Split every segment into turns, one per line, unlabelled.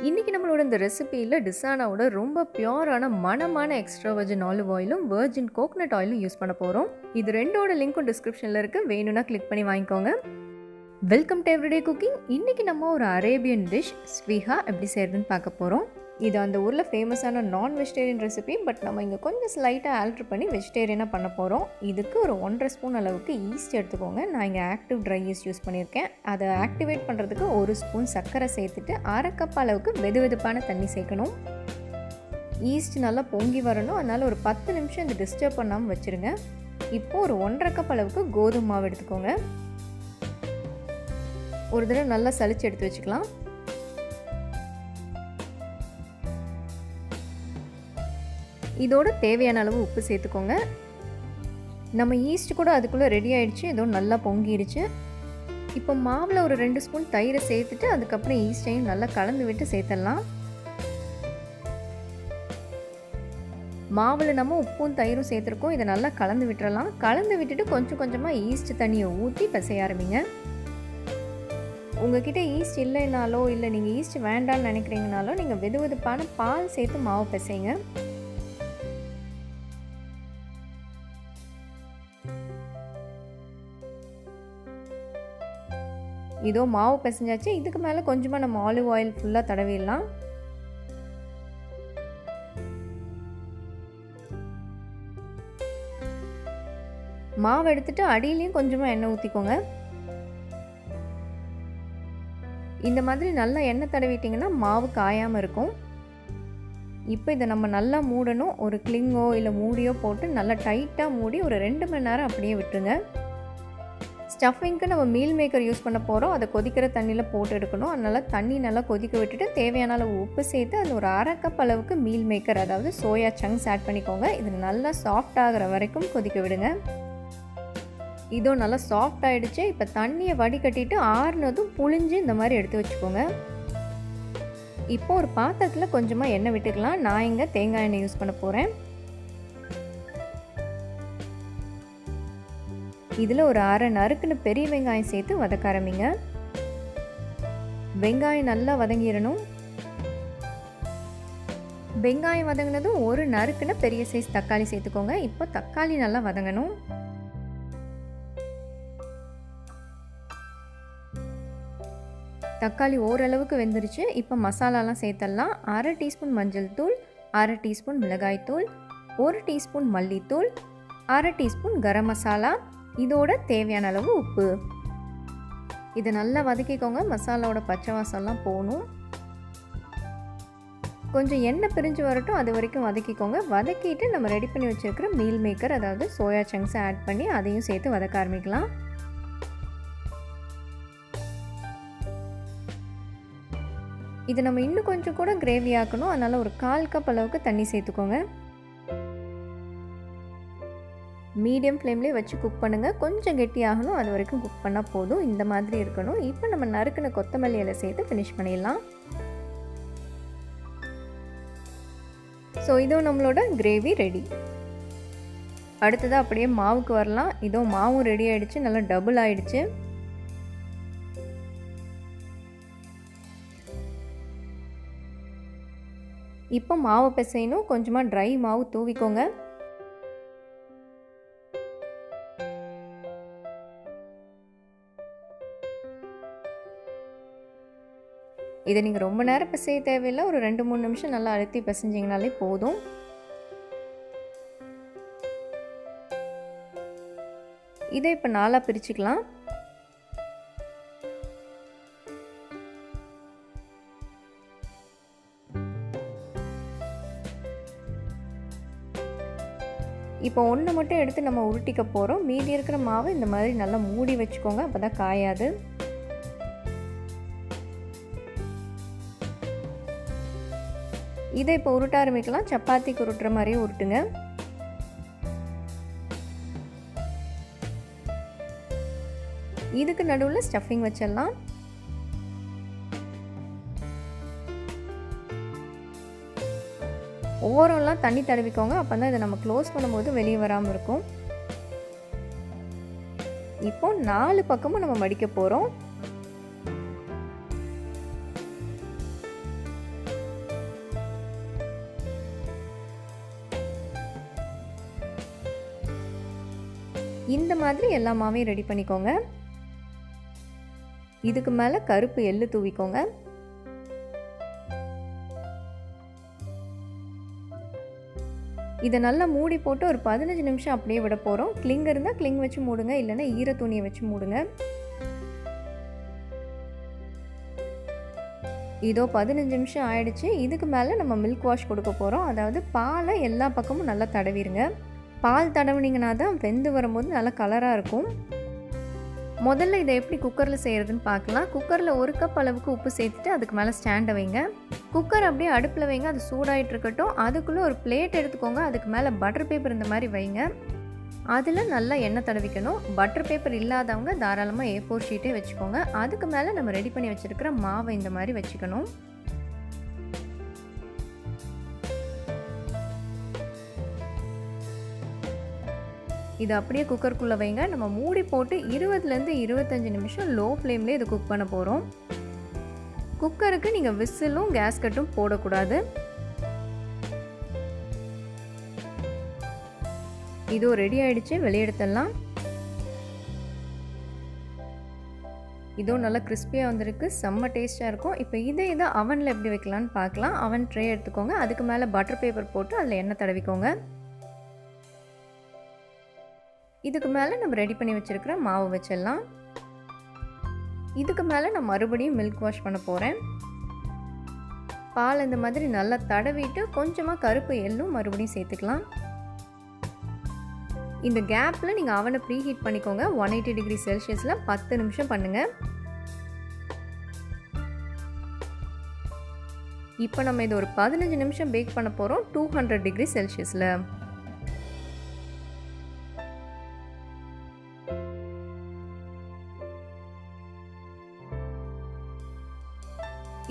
இன்றைக்கி நம்மளோட இந்த ரெசிபியில் டிசானோட ரொம்ப பியூரான மணமான எக்ஸ்ட்ரா வர்ஜின் ஆலிவ் ஆயிலும் வர்ஜின் கோகனட் ஆயிலும் யூஸ் பண்ண போகிறோம். இது ரெண்டோட லிங்க்கும் டிஸ்கிரிப்ஷனில் இருக்குது, வேணும்னா கிளிக் பண்ணி வாங்கிக்கோங்க. Welcome to everyday cooking. இன்றைக்கி நம்ம ஒரு அரேபியன் டிஷ் ஸ்வீஹா எப்படி செய்கிறதுன்னு பார்க்க போகிறோம். இது அந்த ஊரில் ஃபேமஸான நான் வெஜிடேரியன் ரெசிபி, பட் நம்ம இங்கே கொஞ்சம் ஸ்லைட்டாக ஆல்ட்ரு பண்ணி வெஜிடேரியனாக பண்ண போகிறோம். இதுக்கு ஒரு 1.5 ஸ்பூன் அளவுக்கு ஈஸ்ட் எடுத்துக்கோங்க. நான் இங்கே ஆக்டிவ் ட்ரை ஈஸ்ட் யூஸ் பண்ணியிருக்கேன். அதை ஆக்டிவேட் பண்ணுறதுக்கு 1 ஸ்பூன் சர்க்கரை சேர்த்துட்டு 1/2 கப் அளவுக்கு வெதுவெதுப்பான தண்ணி சேர்க்கணும். ஈஸ்ட் நல்லா பொங்கி வரணும், அதனால் ஒரு 10 நிமிஷம் இந்த டிஸ்டர்ப் பண்ணாமல் வச்சுருங்க. இப்போது ஒரு 1.5 கப் அளவுக்கு கோதுமை மாவு எடுத்துக்கோங்க. ஒரு தடவை நல்லா சலிச்சு எடுத்து வச்சுக்கலாம். இதோட தேவையான அளவு உப்பு சேர்த்துக்கோங்க. நம்ம ஈஸ்ட் கூட அதுக்குள்ளே ரெடி ஆகிடுச்சு, இதோ நல்லா பொங்கிடுச்சு. இப்போ மாவில் ஒரு 2 ஸ்பூன் தயிரை சேர்த்துட்டு அதுக்கப்புறம் ஈஸ்டையும் நல்லா கலந்து விட்டு சேர்த்துடலாம். மாவில் நம்ம உப்பும் தயிரும் சேர்த்துருக்கோம், இதை நல்லா கலந்து விட்டுறலாம். கலந்து விட்டுட்டு கொஞ்சம் கொஞ்சமாக ஈஸ்ட் தண்ணியை ஊற்றி பிசைய ஆரம்பிங்க. உங்ககிட்ட ஈஸ்ட் இல்லைனாலோ இல்லை நீங்கள் ஈஸ்ட் வேண்டான்னு நினைக்கிறீங்கனாலோ நீங்கள் வெதுவெதுப்பான பால் சேர்த்து மாவு பிசைங்க. இதோ மாவு பிசைஞ்சாச்சு. இதுக்கு மேலே கொஞ்சமாக நம்ம ஆலிவ் ஆயில் ஃபுல்லாக தடவிடலாம். மாவு எடுத்துட்டு அடியிலையும் கொஞ்சமாக எண்ணெய் ஊற்றிக்கோங்க. இந்த மாதிரி நல்லா எண்ணெய் தடவிட்டிங்கன்னா மாவு காயாமல் இருக்கும். இப்போ இதை நம்ம நல்லா மூடணும். ஒரு கிளிங்கோ இல்லை மூடியோ போட்டு நல்லா டைட்டாக மூடி ஒரு 2 மணி நேரம் அப்படியே விட்டுருங்க. ஸ்டஃபிங்க்கு நம்ம மீல் மேக்கர் யூஸ் பண்ண போகிறோம். அதை கொதிக்கிற தண்ணியில் போட்டு எடுக்கணும். அதனால் தண்ணி நல்லா கொதிக்க விட்டுட்டு தேவையான அளவு உப்பு சேர்த்து அதில் ஒரு 1/2 கப் அளவுக்கு மீல் மேக்கர், அதாவது சோயா சங்க்ஸ் ஆட் பண்ணிக்கோங்க. இது நல்லா சாஃப்ட் ஆகிற வரைக்கும் கொதிக்க விடுங்க. இதோ நல்லா சாஃப்ட் ஆகிடுச்சு. இப்போ தண்ணியை வடிகட்டிட்டு ஆறுனதும் புழிஞ்சு இந்த மாதிரி எடுத்து வச்சுக்கோங்க. இப்போ ஒரு பாத்திரத்தில் கொஞ்சமாக எண்ணெய் விட்டுக்கலாம். நான் இங்கே தேங்காய் எண்ணெய் யூஸ் பண்ண போகிறேன். இதில் ஒரு 1/2 நறுக்குன்னு பெரிய வெங்காயம் சேர்த்து வதக்க ஆரம்பிங்க. வெங்காயம் நல்லா வதங்கிடணும். வெங்காயம் வதங்கினதும் ஒரு நறுக்குன்னு பெரிய சைஸ் தக்காளி சேர்த்துக்கோங்க. இப்போ தக்காளி நல்லா வதங்கணும். தக்காளி ஓரளவுக்கு வெந்துருச்சு. இப்போ மசாலாலாம் சேர்த்துடலாம். 1/2 டீஸ்பூன் மஞ்சள் தூள், 1/2 டீஸ்பூன் மிளகாய் தூள், 1 டீஸ்பூன் மல்லித்தூள், 1/2 டீஸ்பூன் கரம் மசாலா, இதோட தேவையான அளவு உப்பு. இதை நல்லா வதக்கிக்கோங்க. மசாலாவோட பச்சை வாசம்லாம் போகணும். கொஞ்சம் எண்ணெய் பிரிஞ்சு வரட்டும், அது வரைக்கும் வதக்கிக்கோங்க. வதக்கிட்டு நம்ம ரெடி பண்ணி வச்சுருக்கிற மீல் மேக்கர், அதாவது சோயா சங்க்ஸை ஆட் பண்ணி அதையும் சேர்த்து வதக்க ஆரம்பிக்கலாம். இது நம்ம இன்னும் கொஞ்சம் கூட கிரேவி ஆக்கணும், அதனால் ஒரு 1/4 கப் அளவுக்கு தண்ணி சேர்த்துக்கோங்க. மீடியம் ஃப்ளேம்லேயே வச்சு குக் பண்ணுங்கள். கொஞ்சம் கெட்டியாகணும், அது வரைக்கும் குக் பண்ணால் போதும். இந்த மாதிரி இருக்கணும். இப்போ நம்ம நறுக்குன கொத்தமல்லி இலை சேர்த்து ஃபினிஷ் பண்ணிடலாம். ஸோ இதோ நம்மளோட கிரேவி ரெடி. அடுத்ததாக அப்படியே மாவுக்கு வரலாம். இதோ மாவும் ரெடி ஆகிடுச்சு, நல்லா டபுள் ஆகிடுச்சு. இப்போ மாவு பிசையணும். கொஞ்சமாக ட்ரை மாவு தூவிக்கோங்க. இதை நீங்கள் ரொம்ப நேரம் பிசைய தேவையில்லை. ஒரு 2-3 நிமிஷம் நல்லா அழுத்தி பிசைஞ்சிங்கனாலே போதும். இதை இப்போ 4 பிரிச்சுக்கலாம். இப்போ ஒன்று மட்டும் எடுத்து நம்ம உருட்டிக்க போகிறோம். மீதி இருக்கிற மாவு இந்த மாதிரி நல்லா மூடி வச்சுக்கோங்க, அப்போ தான் காயாது. இதை இப்போ உருட்ட ஆரம்பிக்கலாம். சப்பாத்திக்கு உருட்டுற மாதிரியே உருட்டுங்க. இதுக்கு நடுவில் ஸ்டஃபிங் வச்சிடலாம். ஓரம்லாம் தண்ணி தடவிக்கோங்க, அப்போ தான் இதை நம்ம க்ளோஸ் பண்ணும்போது வெளியே வராமல் இருக்கும். இப்போ 4 பக்கமும் நம்ம மடிக்க போகிறோம். இந்த மாதிரி எல்லா மாவையும் ரெடி பண்ணிக்கோங்க. இதுக்கு மேலே கருப்பு எள்ளு தூவிக்கோங்க. இதை நல்லா மூடி போட்டு ஒரு 15 நிமிஷம் அப்படியே விட போகிறோம். கிளிங் இருந்தால் கிளிங் வச்சு மூடுங்க, இல்லைன்னா ஈர துணியை வச்சு மூடுங்க. இதோ 15 நிமிஷம் ஆயிடுச்சு. இதுக்கு மேலே நம்ம மில்க் வாஷ் கொடுக்க போகிறோம். அதாவது பாலை எல்லா பக்கமும் நல்லா தடவிடுங்க. பால் தடவினீங்கன்னா தான் வெந்து வரும்போது நல்லா கலராக இருக்கும். முதல்ல இதை எப்படி குக்கரில் செய்கிறதுன்னு பார்க்கலாம். குக்கரில் 1 கப் அளவுக்கு உப்பு சேர்த்துட்டு அதுக்கு மேலே ஸ்டாண்டை வைங்க. குக்கர் அப்படியே அடுப்பில் வைங்க, அது சூடாகிட்டு இருக்கட்டும். அதுக்குள்ளே ஒரு பிளேட் எடுத்துக்கோங்க, அதுக்கு மேலே பட்டர் பேப்பர் இந்த மாதிரி வைங்க. அதில் நல்லா எண்ணெய் தடவிக்கணும். பட்டர் பேப்பர் இல்லாதவங்க தாராளமாக A4 ஷீட்டே வச்சுக்கோங்க. அதுக்கு மேலே நம்ம ரெடி பண்ணி வச்சுருக்கிற மாவை இந்த மாதிரி வச்சுக்கணும். இது அப்படியே குக்கருக்குள்ளே வைங்க. நம்ம மூடி போட்டு 20லேருந்து 25 நிமிஷம் லோ ஃப்ளேம்லேயே இதை குக் பண்ண போகிறோம். குக்கருக்கு நீங்கள் விசிலும் கேஸ்கட்டும் போடக்கூடாது. இதோ ரெடி ஆயிடுச்சு, வெளியெடுத்துடலாம். இதோ நல்லா கிறிஸ்பியாக வந்திருக்கு, செம்ம டேஸ்ட்டாக இருக்கும். இப்போ இதை அவனில் எப்படி வைக்கலான்னு பார்க்கலாம். அவன் ட்ரே எடுத்துக்கோங்க, அதுக்கு மேலே பட்டர் பேப்பர் போட்டு அதில் எண்ணெய் தடவிக்கோங்க. இதுக்கு மேலே நம்ம ரெடி பண்ணி வச்சுருக்கிற மாவு வச்சிடலாம். இதுக்கு மேலே நான் மறுபடியும் மில்க் வாஷ் பண்ண போகிறேன். பால் இந்த மாதிரி நல்லா தடவிட்டு கொஞ்சமாக கருப்பு எள்ளும் மறுபடியும் சேர்த்துக்கலாம். இந்த கேப்பில் நீங்கள் அவனை ப்ரீ ஹீட் பண்ணிக்கோங்க. 180 டிகிரி செல்சியஸில் 10 நிமிஷம் பண்ணுங்கள். இப்போ நம்ம இதை ஒரு 15 நிமிஷம் பேக் பண்ண போகிறோம் 200 டிகிரி செல்சியஸில்.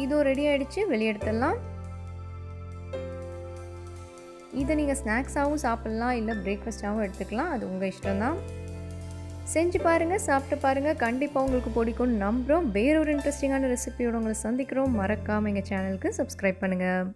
இதோ ரெடி ஆயிடுச்சு, வெளியெடுத்துடலாம். இதை நீங்கள் ஸ்நாக்ஸாகவும் சாப்பிட்லாம், இல்லை பிரேக்ஃபாஸ்ட்டாகவும் எடுத்துக்கலாம். அது உங்கள் இஷ்டம்தான். செஞ்சு பாருங்கள், சாப்பிட்டு பாருங்கள். கண்டிப்பாக உங்களுக்கு பிடிக்கும்னு நம்புகிறோம். வேறொரு இன்ட்ரெஸ்டிங்கான ரெசிபியோடு உங்களை சந்திக்கிறோம். மறக்காமல் எங்கள் சேனலுக்கு சப்ஸ்கிரைப் பண்ணுங்கள்.